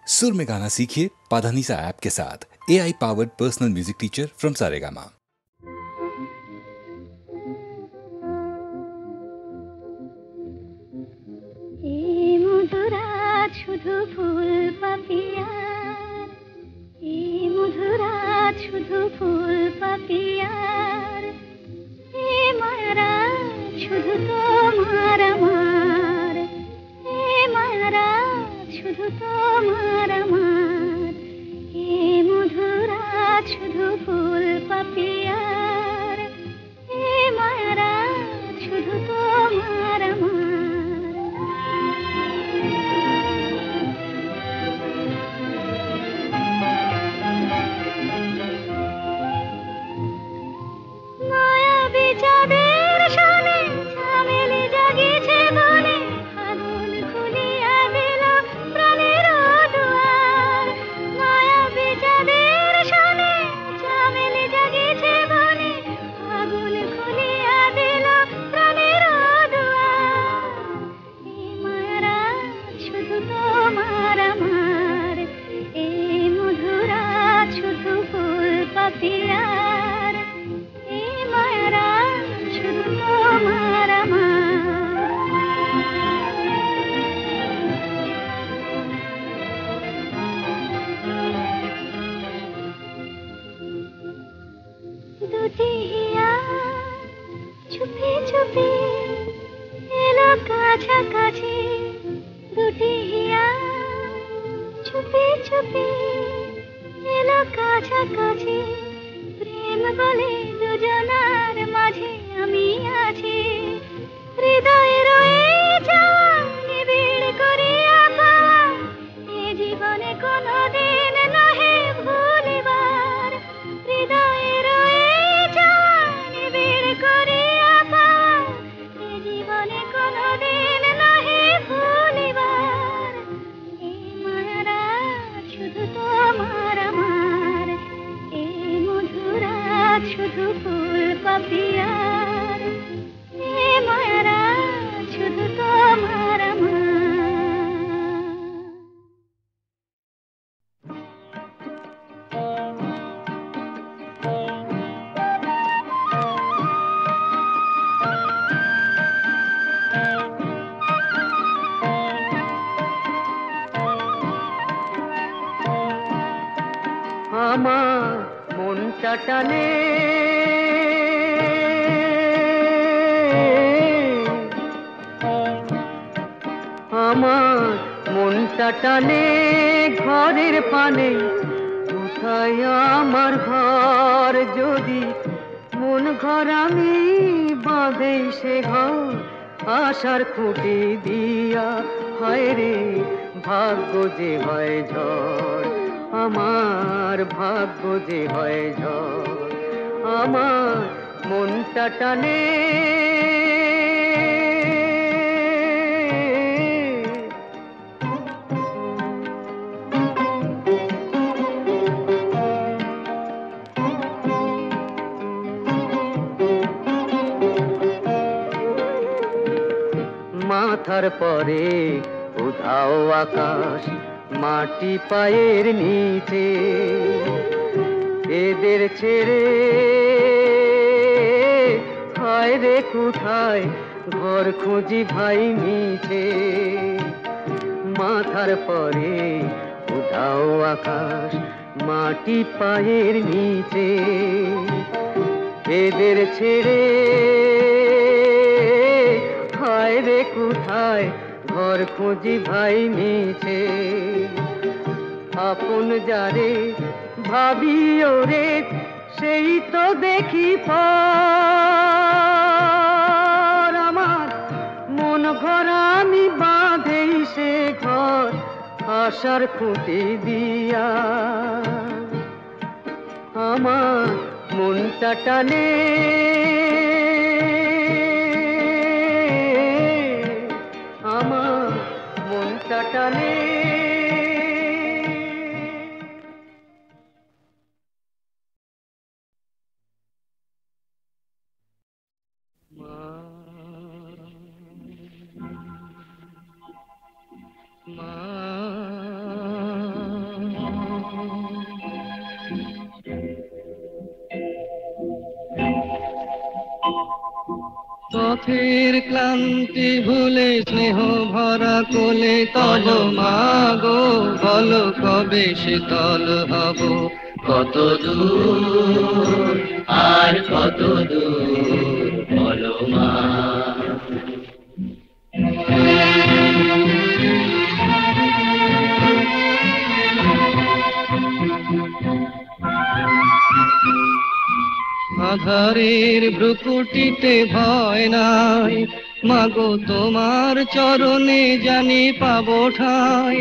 सुर में गाना सीखिए पाधानीसा ऐप के साथ। AI powered personal music teacher from Saregama. শুধু ফুল পাপিয়ার, এই মধুরাত শুধু ফুল পাপিয়ার, এই মায়ারাত শুধু তোমার আমার, এই মায়ারাত শুধু তোমার আমার, এই মধুরাত শুধু ফুল পাপিয়ার, এই মায়ারাত শুধু তোমার আমার। চাঁদের সামনে ঝামেলি জাগিয়েছে বনে, আগুন খুলিয়া দিল প্রাণের দুয়ার। মায়াবী চাঁদের সামনে ঝামেলি জাগিয়েছে বনে, আগুন খুলিয়া দিল প্রাণের দুয়ার। এই মায়ারাত শুধু তোমার আমার, এই মধুরাত শুধু ফুল পাপিয়ার, এই মায়ারাত শুধু তোমার আমার। দুটি হিয়া চুপি চুপি এলো কাছাকাছি, দুটি হিয়া চুপি চুপি এলো কাছাকাছি। প্রেম বলে দুজনার মাঝে আমি আছি, হৃদয়ে রয়ে যাওয়া নিবিড় করিয়া পাওয়া, এ জীবনে কোনোদিন নহে ভুলিবার। হৃদয়ে রয়ে যাওয়া নিবিড় করিয়া পাওয়া, এ জীবনে কোনোদিন নহে ভুলিবার। এই মায়ারাত শুধু তোমার আমার, এই মধুরাত শুধু ফুল পাপিয়ার, এই মায়ারাত শুধু তোমার আমার। আমার মনটা টানে আমার মনটা টানে ঘরের পানে, কোথায় আমার ঘর? যদি মন ঘর আমি বাঁধে সে ঘর, আশার খুঁটি দিয়া, হায় রে ভাগ্য যে হয় ঝড়, আমার ভাগ্য যে হয় ঝড়। আমার মনটা টানে মাথার পরে উধাও আকাশ, মাটি পায়ের নিচে, এদের ছেড়ে হায় রে কোথায় ঘর খুঁজি ভাই মিছে। মাথার পরে উধাও আকাশ, মাটি পায়ের নিচে, এদের ছেড়ে হায় রে কোথায় ঘর খুঁজি ভাই মিছে। আপন যারে ভাবি ওরে সেই তো দেখি পর, আমার মন ঘর আমি বাঁধেই সে ঘর, আশার খুঁটি দিয়া। আমার মনটা টানে আমার মনটা টানে। মা পথের ক্লান্তি ভুলে স্নেহ ভরা কোলে তব মাগো বলো কবে শীতল হব কত দূর আর কত দূর বলো মা আধারের ভ্রুকুটিতে ভয় নাই মাগো তোমার চরণে জানি পাবো ঠাই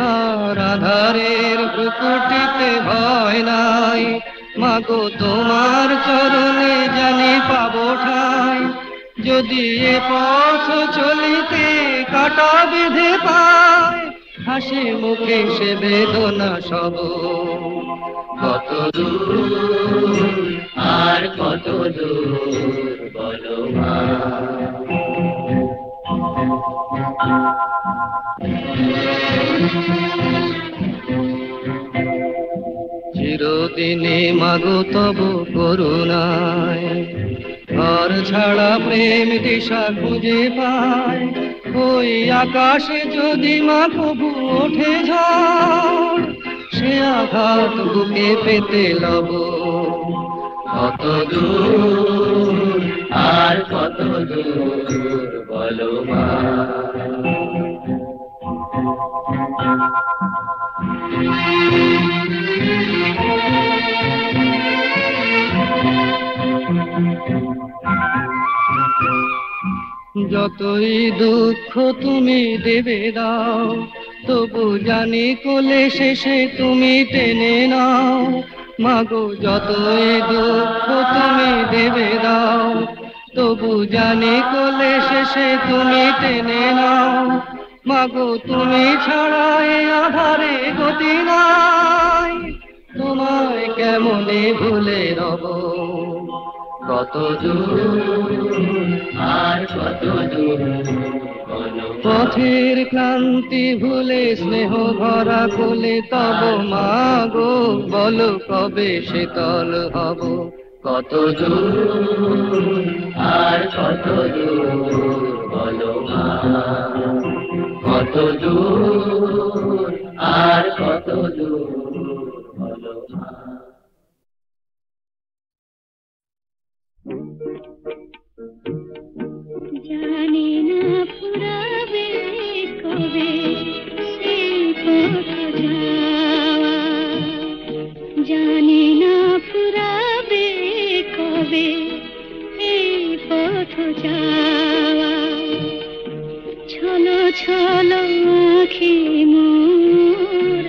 আর আধারের ভ্রুকুটিতে ভয় নাই মাগো তোমার চরণে জানি পাবো ঠাই যদি এ পথ চলিতে কাটা বেঁধে পায় হাসি মুখে সে বেদনা সব কত দূর আর কত দূর বলো মা চিরদিনে মাগো তব করুণায় ঘর ছাড়া প্রেম দিশা খুঁজে পায় ওই আকাশে যদি মা কবু ওঠে ঝড় সে আঘাত বুকে পেতে লব কত দূর আর কত দূর বলো মা যতই দুঃখ তুমি দেবে দাও তবু জানি কোলে শেষে তুমি টেনে নাও মাগো যতই দুঃখ তুমি দেবে দাও তবু জানি কোলে শেষে তুমি টেনে নাও মাগো তুমি ছাড়া এ আধারে গতি নাই তোমায় কেমনে ভুলে রব কত দূর আর কত দূর পথের ক্লান্তি ভুলে স্নেহ ভরা কোলে তব মাগো বলো কবে শীতল হব কত দূর আর কত দূর বলো মা কত দূর আর কত দূর বলো মা জানি না ফুরাবে কবে সেই পথ যাওয়া জানি না ফুরাবে কবে এই পথ যাওয়া ছলো ছলো আঁখি মোর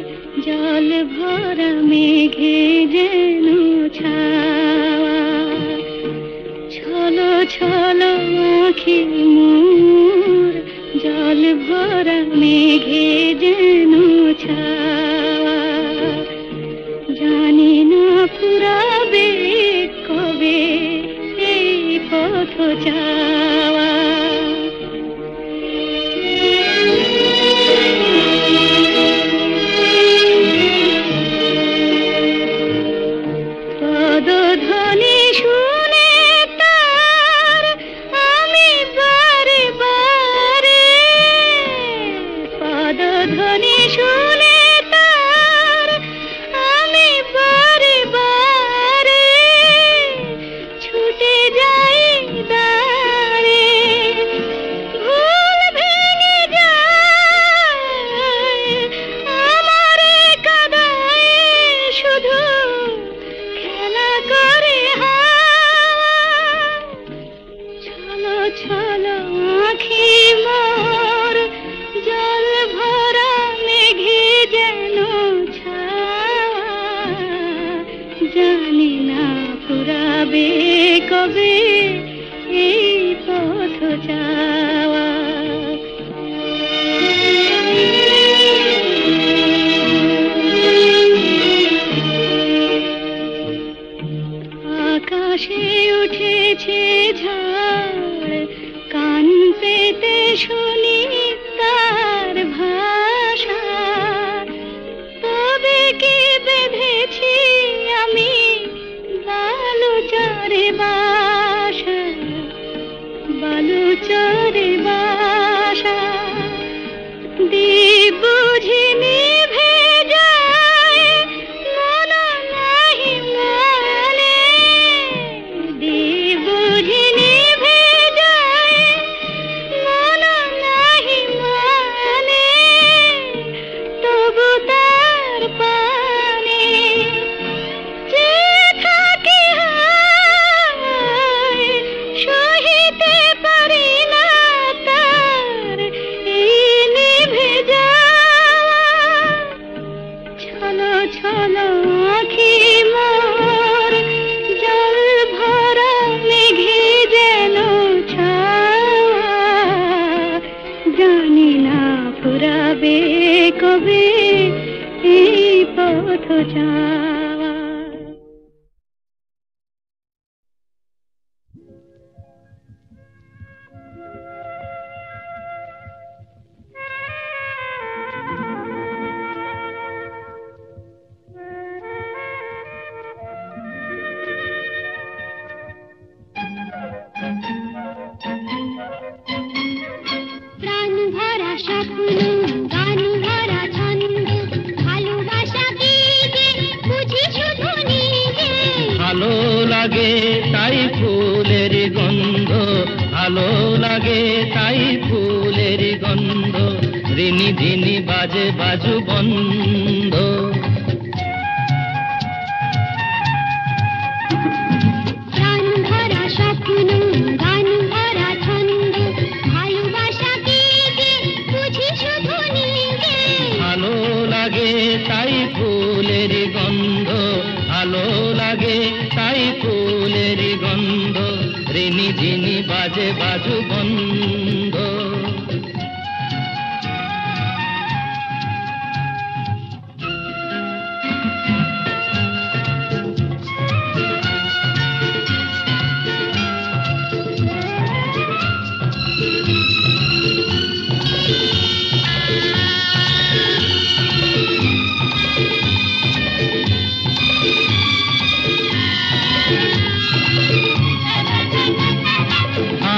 জল ভরা মেঘে যেন ছাওয়া ছলো ছলো আঁখি মোর জল ভরা মেঘে যেন ছাওয়া জানি না ফুরাবে কবে এই পথ যাওয়া পদধ্বনি শুনে তার আমি বারে বারে পদধ্বনি শুনে তার আমি বারে বারে ছুটে যাই দাঁড়ে ভুল ভেঙে যায় আমারে কাদায় শুধু খেলা করে ছলো ছলো আঁখি মোর জল ভরা মেঘে যেন ছাওয়া জানি না ফুরাবে কবে এই পথ যাওয়া আকাশে উঠেছে ঝড় কান পেতে শুনি তার ভাষা তবে কি বেঁধেছি আমি বালুচরে বাসা ছলো আঁখি মোর জল ভরা মেঘে যেন ছাওয়া জানি না ফুরাবে কবে এই পথ যাওয়া। প্রাণ ভরা স্বপ্ন গান ভরা ছন্দ ভালোবাসা কি যে বুঝি শুধু নিজে। ভালো লাগে তাই ফুলের গন্ধ, ভালো লাগে তাই ফুলের গন্ধ, রিনি ঝিনি বাজে বাজু বন্ধ। প্রাণ ভরা স্বপ্ন গান ভরা ছন্দ ভালোবাসা কি যে বুঝি শুধু নিজে। ভালো লাগে তাই ফুলের গন্ধ, ভালো লাগে তাই ফুলের গন্ধ, রিনি ঝিনি বাজে বাজু বন্ধ।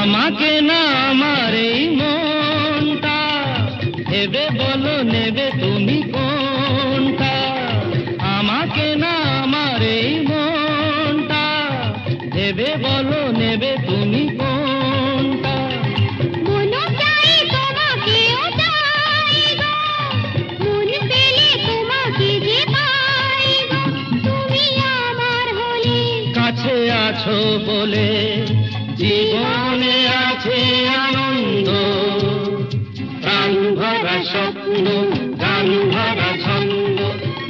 আমাকে না আমার এই মনটা ভেবে বলো নেবে তুমি কোনটা। আমাকে না আমার এই মনটা ভেবে বলো নেবে তুমি কোনটা। মনও চাই তোমাকেও চাই গো, মন পেলে তোমাকে যে পাই গো। তুমি আমার হলে কাছে আছো বলে জীবনে আছে আনন্দ। প্রাণ ভরা স্বপ্ন গান ভরা ছন্দ,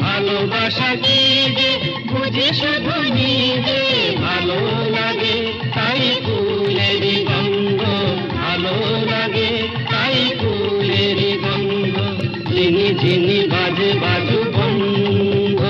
ভালোবাসা কি যে বুঝি শুধু নিজে। ভালো লাগে তাই ফুলের গন্ধ, ভালো লাগে তাই ফুলের গন্ধ, ঝিনি ঝিনি বাজে বাজু বন্ধ।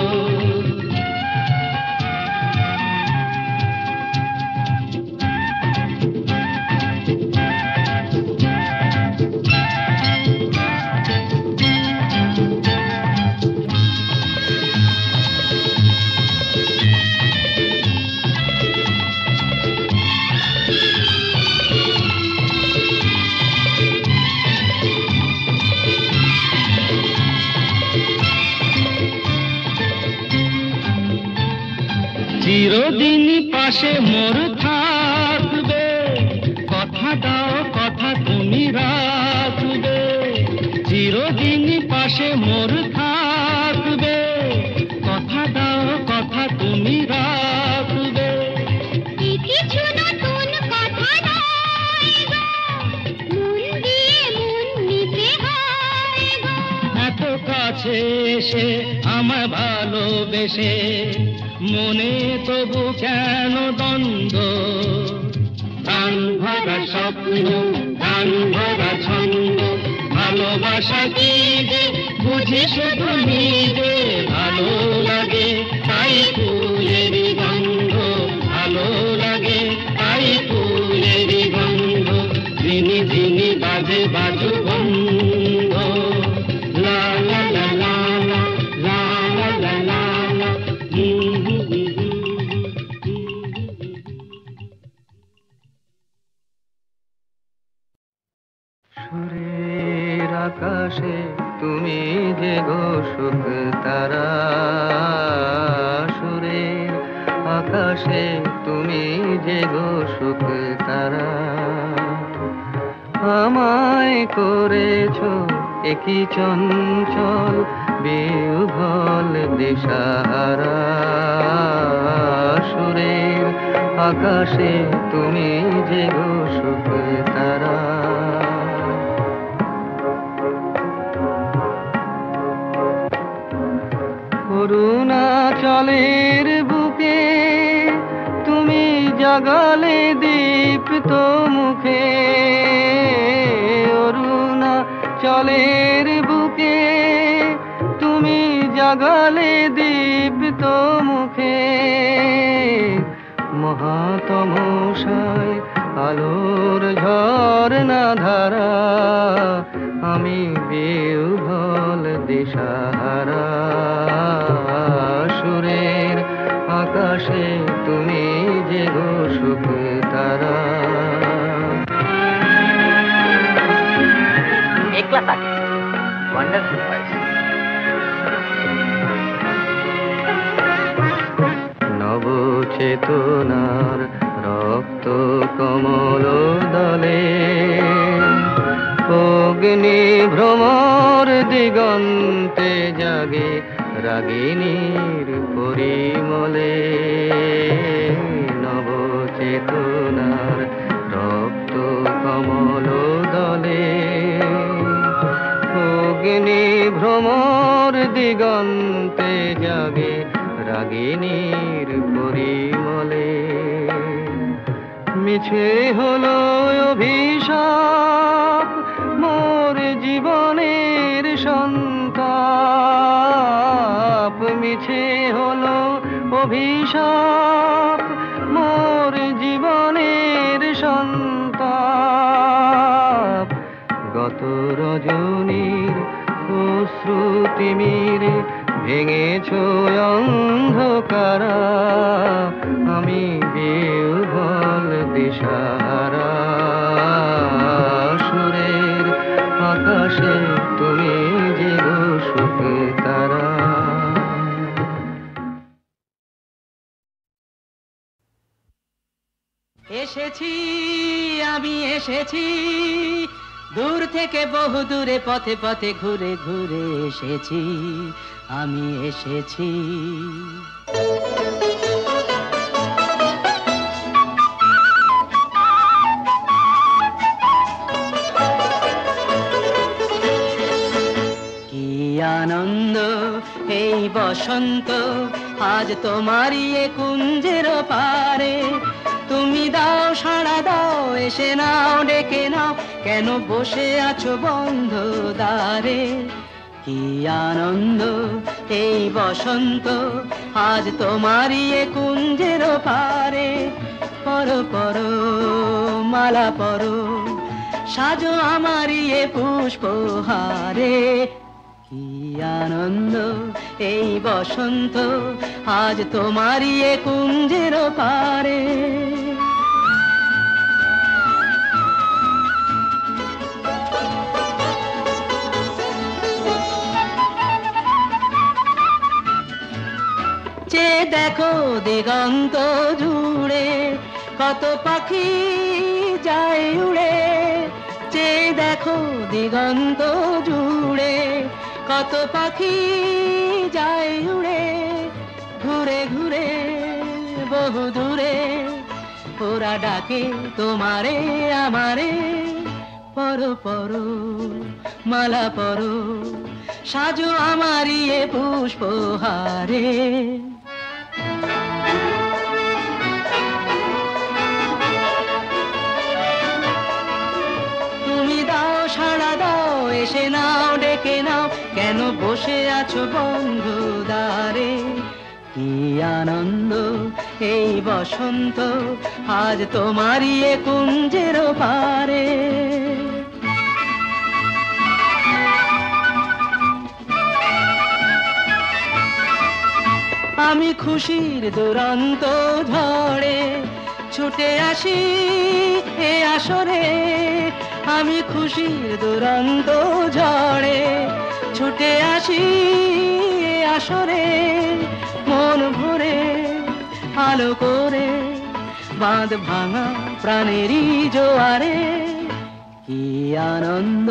চিরদিন পাশে মোর থাকবে, কথা দাও কথা তুমি রাখবে। চিরদিন পাশে মোর থাকবে, কথা দাও কথা তুমি রাখবে। কিছু নতুন কথা নয় গো, মন দিয়ে মন নিতে হয় গো। এত কাছে এসে আমায় ভালোবেসে মনে তবু কেন দ্বন্দ্ব। প্রাণ ভরা স্বপ্ন গান ভরা ছন্দ, ভালোবাসা কি যে বুঝি শুধু নিজে। ভালো লাগে তাই ফুলের গন্ধ, ভালো লাগে তাই ফুলের গন্ধ, ঝিনি ঝিনি বাজে বাজু বন্ধ। লা লা লা লা লা লা লা লা লা। সুরের আকাশে তুমি যে গো সুখ তারা, সুরের আকাশে তুমি যে গো সুখ তারা। আমায় করেছো একই চঞ্চল বিহ্বল দিশাহারা। সুরের আকাশে তুমি যে গো সুখ তারা। ও অরুণাচলের বুকে তুমি জাগালে দীপ্ত মুখে, অরুণাচলের বুকে তুমি জাগালে দীপ্ত মুখে। মহাতমশায় আলোর ঝর্ণা ধারা, আমি বিহ্বল দিশাহারা। সুরের আকাশে তুমি যে গো সুখ তারা। একলা থাকে ওয়ান্ডারফুল ভয়েস। নব চেতনার রক্ত কমল দলে, অগ্নি ভ্রমর দিগন্তে জাগে রাগিনীর পরিমলে। নব চেতনার রক্ত কমল দলে, অগ্নি ভ্রমর দিগন্তে জাগে রাগিনীর পরিমলে। মিছে হলো অভিশাপ মোর জীবনের সন্তাপ, মিছে হলো অভিশাপ মোর জীবনের সন্তাপ। গত রজনীর অশ্রুতিমিরে ভেঙেছ অন্ধকারা, আমি বিহ্বল দিশাহারা। সুরের আকাশে তুমি যে গো সুখ তারা। এসেছি আমি এসেছি, দূর থেকে বহু দূরে পথে পথে ঘুরে ঘুরে এসেছি, আমি এসেছি। কি আনন্দ এই বসন্ত, আজ তোমারই এ কুঞ্জের পারে। তুমি দাও সাড়া দাও, এসে নাও ডেকে নাও, কেন বসে আছো বন্ধ দ্বারে। কি আনন্দ এই বসন্ত, আজ তোমারই এ কুঞ্জের পারে। পরো পরো মালা পরো, সাজো আমারই এ পুষ্পহারে। কি আনন্দ এই বসন্ত, আজ তোমারই এ কুঞ্জের পারে। চেয়ে দেখো দিগন্ত জুড়ে, কত পাখি যায় উড়ে। চেয়ে দেখো দিগন্ত জুড়ে, কত পাখি যায় উড়ে। ঘুরে ঘুরে বহু দূরে, ওরা ডাকে তোমারে আমারে। পরো পরো মালা পরো, সাজো আমারই এ পুষ্পহারে। তুমি দাও সাড়া দাও, এসে নাও ডেকে নাও, কেন বসে আছো বন্ধ দ্বারে। কি আনন্দ এই বসন্ত, আজ তোমারই এ কুঞ্জের পারে। আমি খুশির দুরন্ত ঝড়ে ছুটে আসি এ আসরে। আমি খুশির দুরন্ত ঝড়ে ছুটে আসি এ আসরে। মন ভরে আলো করে বাঁধ ভাঙা প্রাণেরই জোয়ারে। কি আনন্দ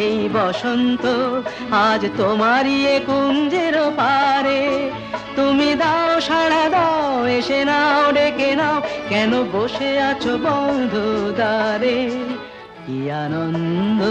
এই বসন্ত, আজ তোমারই এ কুঞ্জের পারে। তুমি দাও সাড়া দাও, এসে নাও ডেকে নাও, কেন বসে আছো বন্ধ দ্বারে। কি আনন্দ।